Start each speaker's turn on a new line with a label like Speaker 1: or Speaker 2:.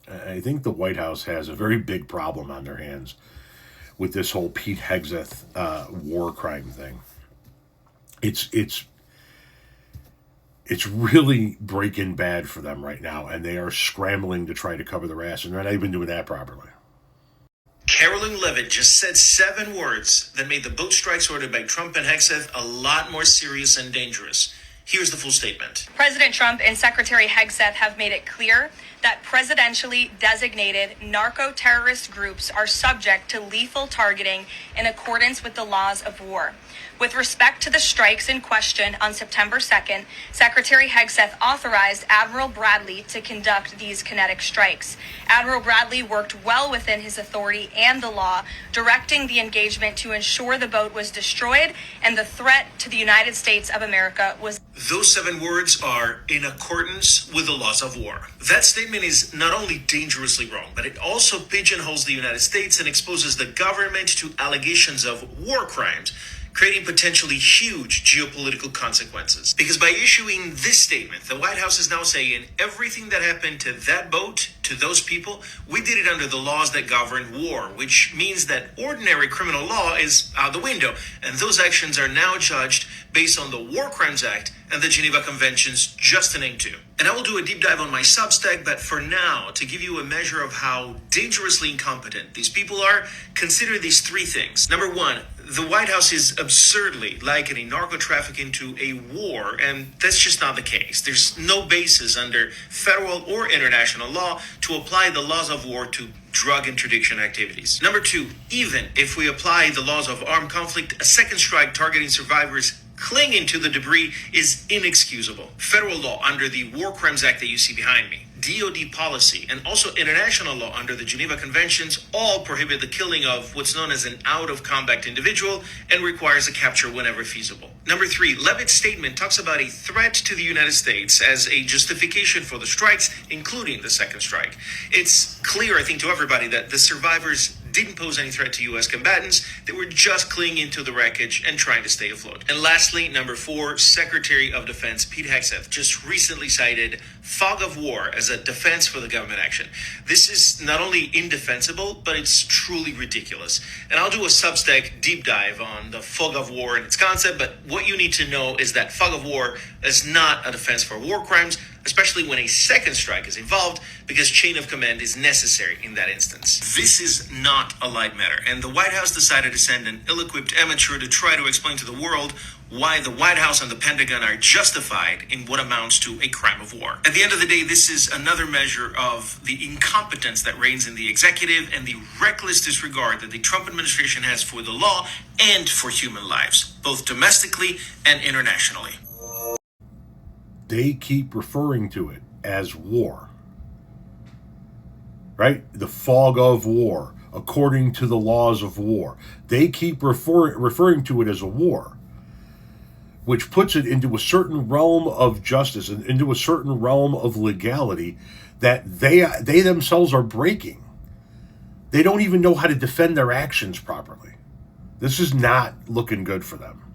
Speaker 1: I think the White House has a very big problem on their hands with this whole Pete Hegseth war crime thing. It's really breaking bad for them right now, and they are scrambling to try to cover their ass, and they're not even doing that properly.
Speaker 2: Carolyn Levitt just said 7 words that made the boat strikes ordered by Trump and Hegseth a lot more serious and dangerous. Here's the full statement.
Speaker 3: President Trump and Secretary Hegseth have made it clear that presidentially designated narco-terrorist groups are subject to lethal targeting in accordance with the laws of war. With respect to the strikes in question on September 2nd, Secretary Hegseth authorized Admiral Bradley to conduct these kinetic strikes. Admiral Bradley worked well within his authority and the law, directing the engagement to ensure the boat was destroyed and the threat to the United States of America was...
Speaker 2: Those 7 words are in accordance with the laws of war. That statement is not only dangerously wrong, but it also pigeonholes the United States and exposes the government to allegations of war crimes, creating potentially huge geopolitical consequences. Because by issuing this statement, the White House is now saying everything that happened to that boat, to those people, we did it under the laws that govern war, which means that ordinary criminal law is out the window, and those actions are now judged based on the War Crimes Act and the Geneva Conventions, just to name 2. And I will do a deep dive on my Substack, but for now, to give you a measure of how dangerously incompetent these people are, consider these 3 things. Number 1, the White House is absurdly likening narco trafficking to a war, and that's just not the case. There's no basis under federal or international law to apply the laws of war to drug interdiction activities. Number 2, even if we apply the laws of armed conflict, a second strike targeting survivors clinging to the debris is inexcusable. Federal law under the War Crimes Act that you see behind me, DOD policy, and also international law under the Geneva Conventions all prohibit the killing of what's known as an out-of-combat individual and requires a capture whenever feasible. Number 3, Levitt's statement talks about a threat to the United States as a justification for the strikes, including the second strike. It's clear, I think, to everybody that the survivors didn't pose any threat to U.S. combatants. They were just clinging to the wreckage and trying to stay afloat. And lastly, number 4, Secretary of Defense Pete Hegseth just recently cited fog of war as a defense for the government action. This is not only indefensible, but it's truly ridiculous. And I'll do a Substack deep dive on the fog of war and its concept, but what you need to know is that fog of war is not a defense for war crimes, especially when a second strike is involved, because chain of command is necessary in that instance. This is not a light matter, and the White House decided to send an ill-equipped amateur to try to explain to the world why the White House and the Pentagon are justified in what amounts to a crime of war. At the end of the day, this is another measure of the incompetence that reigns in the executive and the reckless disregard that the Trump administration has for the law and for human lives, both domestically and internationally.
Speaker 1: They keep referring to it as war. Right? The fog of war, according to the laws of war. They keep referring to it as a war, which puts it into a certain realm of justice and into a certain realm of legality that they themselves are breaking. They don't even know how to defend their actions properly. This is not looking good for them.